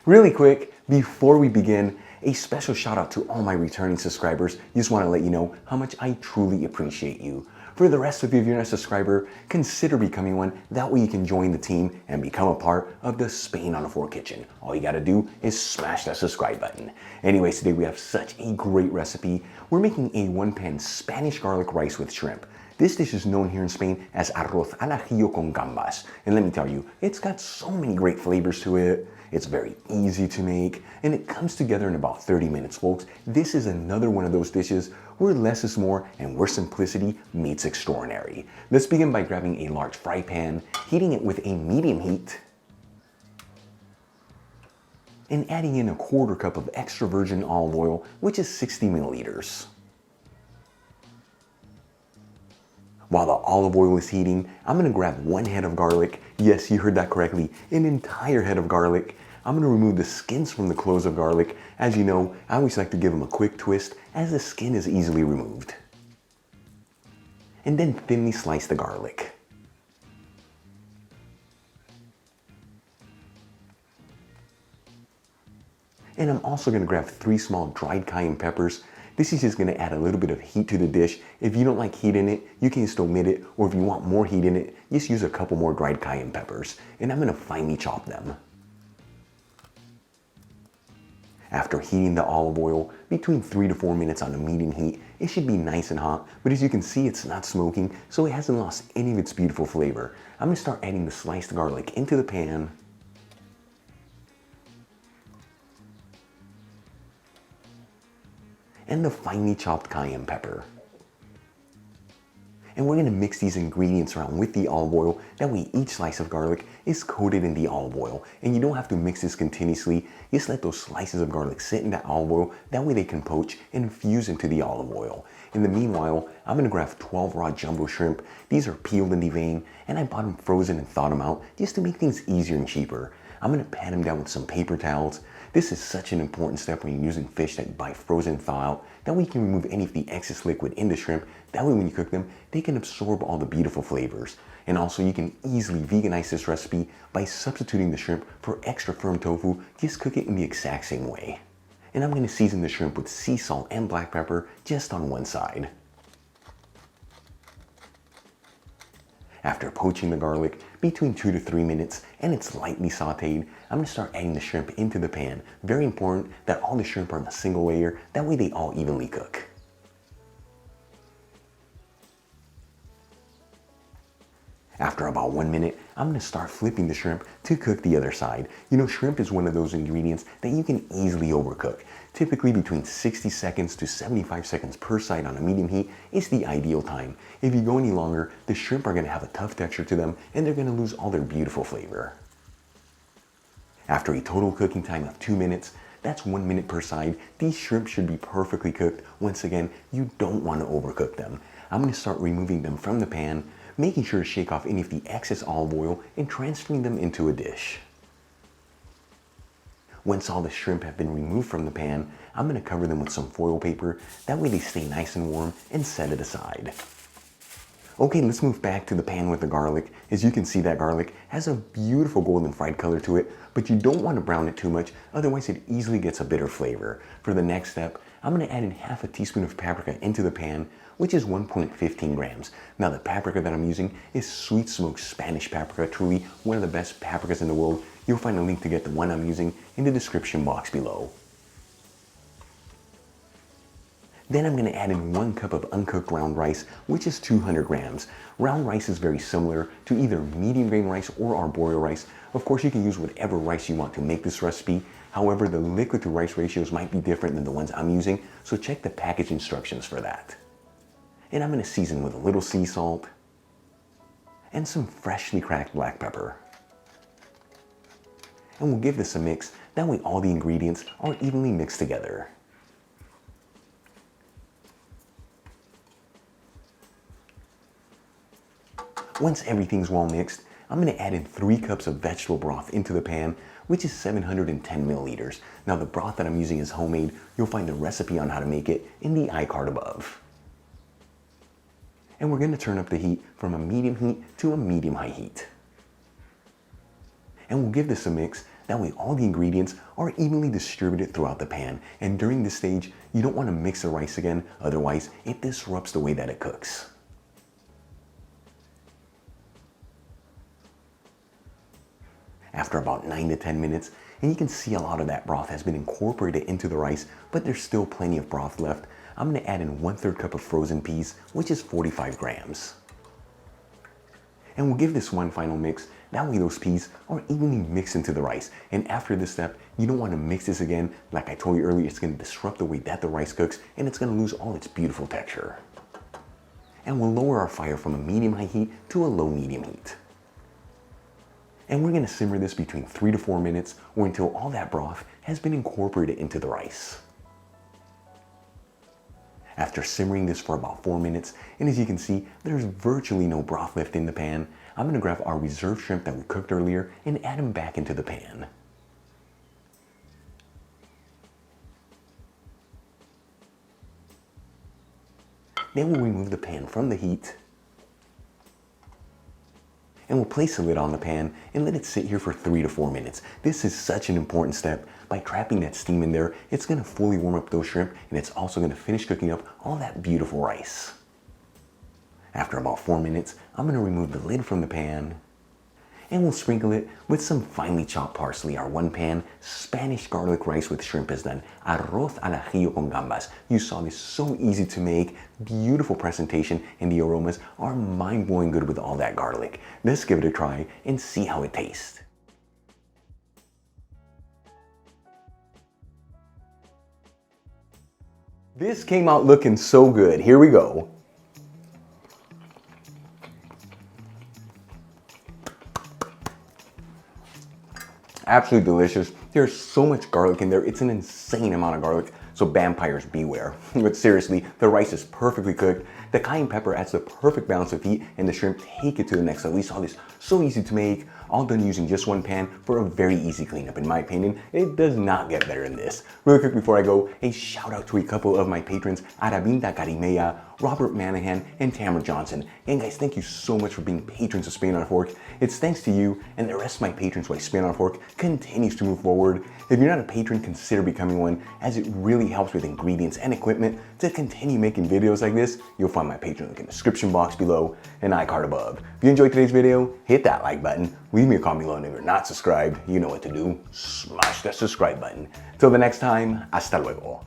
Really quick, before we begin, a special shout out to all my returning subscribers. Just want to let you know how much I truly appreciate you. For the rest of you, if you're not a subscriber, consider becoming one. That way you can join the team and become a part of the Spain on a Fork kitchen. All you gotta do is smash that subscribe button. Anyways, today we have such a great recipe. We're making a one-pan Spanish garlic rice with shrimp. This dish is known here in Spain as Arroz al Ajillo con Gambas. And let me tell you, it's got so many great flavors to it. It's very easy to make, and it comes together in about 30 minutes, folks. This is another one of those dishes where less is more and where simplicity meets extraordinary. Let's begin by grabbing a large fry pan, heating it with a medium heat, and adding in a 1/4 cup of extra virgin olive oil, which is 60 milliliters. While the olive oil is heating, I'm gonna grab 1 head of garlic. Yes, you heard that correctly, an entire head of garlic. I'm gonna remove the skins from the cloves of garlic. As you know, I always like to give them a quick twist as the skin is easily removed. And then thinly slice the garlic. And I'm also gonna grab 3 small dried cayenne peppers. This is just gonna add a little bit of heat to the dish. If you don't like heat in it, you can just omit it, or if you want more heat in it, just use a couple more dried cayenne peppers. And I'm gonna finely chop them. After heating the olive oil, between 3 to 4 minutes on a medium heat, it should be nice and hot, but as you can see, it's not smoking, so it hasn't lost any of its beautiful flavor. I'm gonna start adding the sliced garlic into the pan. And the finely chopped cayenne pepper. And we're gonna mix these ingredients around with the olive oil. That way each slice of garlic is coated in the olive oil. And you don't have to mix this continuously. Just let those slices of garlic sit in that olive oil. That way they can poach and infuse into the olive oil. In the meanwhile, I'm gonna grab 12 raw jumbo shrimp. These are peeled and deveined, and I bought them frozen and thawed them out just to make things easier and cheaper. I'm gonna pat them down with some paper towels. This is such an important step when you're using fish that you buy frozen and thaw out. That way you can remove any of the excess liquid in the shrimp. That way when you cook them, they can absorb all the beautiful flavors. And also you can easily veganize this recipe by substituting the shrimp for extra firm tofu. Just cook it in the exact same way. And I'm gonna season the shrimp with sea salt and black pepper just on one side. After poaching the garlic between 2 to 3 minutes and it's lightly sauteed, I'm gonna start adding the shrimp into the pan. Very important that all the shrimp are in a single layer, that way they all evenly cook. After about 1 minute, I'm gonna start flipping the shrimp to cook the other side. You know, shrimp is one of those ingredients that you can easily overcook. Typically between 60 seconds to 75 seconds per side on a medium heat is the ideal time. If you go any longer, the shrimp are gonna have a tough texture to them and they're gonna lose all their beautiful flavor. After a total cooking time of 2 minutes, that's 1 minute per side, these shrimp should be perfectly cooked. Once again, you don't wanna overcook them. I'm gonna start removing them from the pan, making sure to shake off any of the excess olive oil and transferring them into a dish. Once all the shrimp have been removed from the pan, I'm gonna cover them with some foil paper. That way they stay nice and warm, and set it aside. Okay, let's move back to the pan with the garlic. As you can see, that garlic has a beautiful golden fried color to it, but you don't want to brown it too much, otherwise it easily gets a bitter flavor. For the next step, I'm gonna add in half a teaspoon of paprika into the pan, which is 1.15 grams. Now the paprika that I'm using is sweet smoked Spanish paprika, truly one of the best paprikas in the world. You'll find a link to get the one I'm using in the description box below. Then I'm gonna add in 1 cup of uncooked round rice, which is 200 grams. Round rice is very similar to either medium grain rice or arborio rice. Of course, you can use whatever rice you want to make this recipe. However, the liquid to rice ratios might be different than the ones I'm using, so check the package instructions for that. And I'm gonna season with a little sea salt and some freshly cracked black pepper. And we'll give this a mix, that way all the ingredients are evenly mixed together. Once everything's well mixed, I'm gonna add in 3 cups of vegetable broth into the pan, which is 710 milliliters. Now the broth that I'm using is homemade. You'll find a recipe on how to make it in the iCard above. And we're gonna turn up the heat from a medium heat to a medium-high heat. And we'll give this a mix, That way all the ingredients are evenly distributed throughout the pan. And during this stage, you don't want to mix the rice again, otherwise it disrupts the way that it cooks. After about 9 to 10 minutes, and you can see a lot of that broth has been incorporated into the rice, but there's still plenty of broth left, I'm going to add in 1/3 cup of frozen peas, which is 45 grams. And we'll give this one final mix. That way those peas are evenly mixed into the rice. And after this step, you don't want to mix this again. Like I told you earlier, it's going to disrupt the way that the rice cooks, and it's going to lose all its beautiful texture. And we'll lower our fire from a medium-high heat to a low-medium heat. And we're going to simmer this between 3 to 4 minutes, or until all that broth has been incorporated into the rice. After simmering this for about 4 minutes, and as you can see, there's virtually no broth left in the pan, I'm going to grab our reserved shrimp that we cooked earlier and add them back into the pan. Then we'll remove the pan from the heat, and we'll place the lid on the pan and let it sit here for 3 to 4 minutes. This is such an important step. By trapping that steam in there, it's going to fully warm up those shrimp, and it's also going to finish cooking up all that beautiful rice. After about 4 minutes, I'm going to remove the lid from the pan, and we'll sprinkle it with some finely chopped parsley. Our one-pan Spanish garlic rice with shrimp is done. Arroz al Ajillo con Gambas. You saw this, so easy to make, beautiful presentation, and the aromas are mind-blowing good with all that garlic. Let's give it a try and see how it tastes. This came out looking so good. Here we go. Absolutely delicious. There's so much garlic in there. It's an insane amount of garlic. So vampires beware. But seriously, the rice is perfectly cooked. The cayenne pepper adds the perfect balance of heat, and the shrimp take it to the next level. We saw this, so easy to make, all done using just one pan for a very easy cleanup. In my opinion, it does not get better than this. Really quick before I go, a shout out to a couple of my patrons, Aravinda Carimea, Robert Manahan, and Tamara Johnson. And guys, thank you so much for being patrons of Spin on a Fork. It's thanks to you and the rest of my patrons why Spin on a Fork continues to move forward. If you're not a patron, consider becoming one, as it really helps with ingredients and equipment to continue making videos like this. You'll find my Patreon link in the description box below and iCard above. If you enjoyed today's video, hit that like button. Leave me a comment below, and if you're not subscribed, you know what to do. Smash that subscribe button. Till the next time, hasta luego.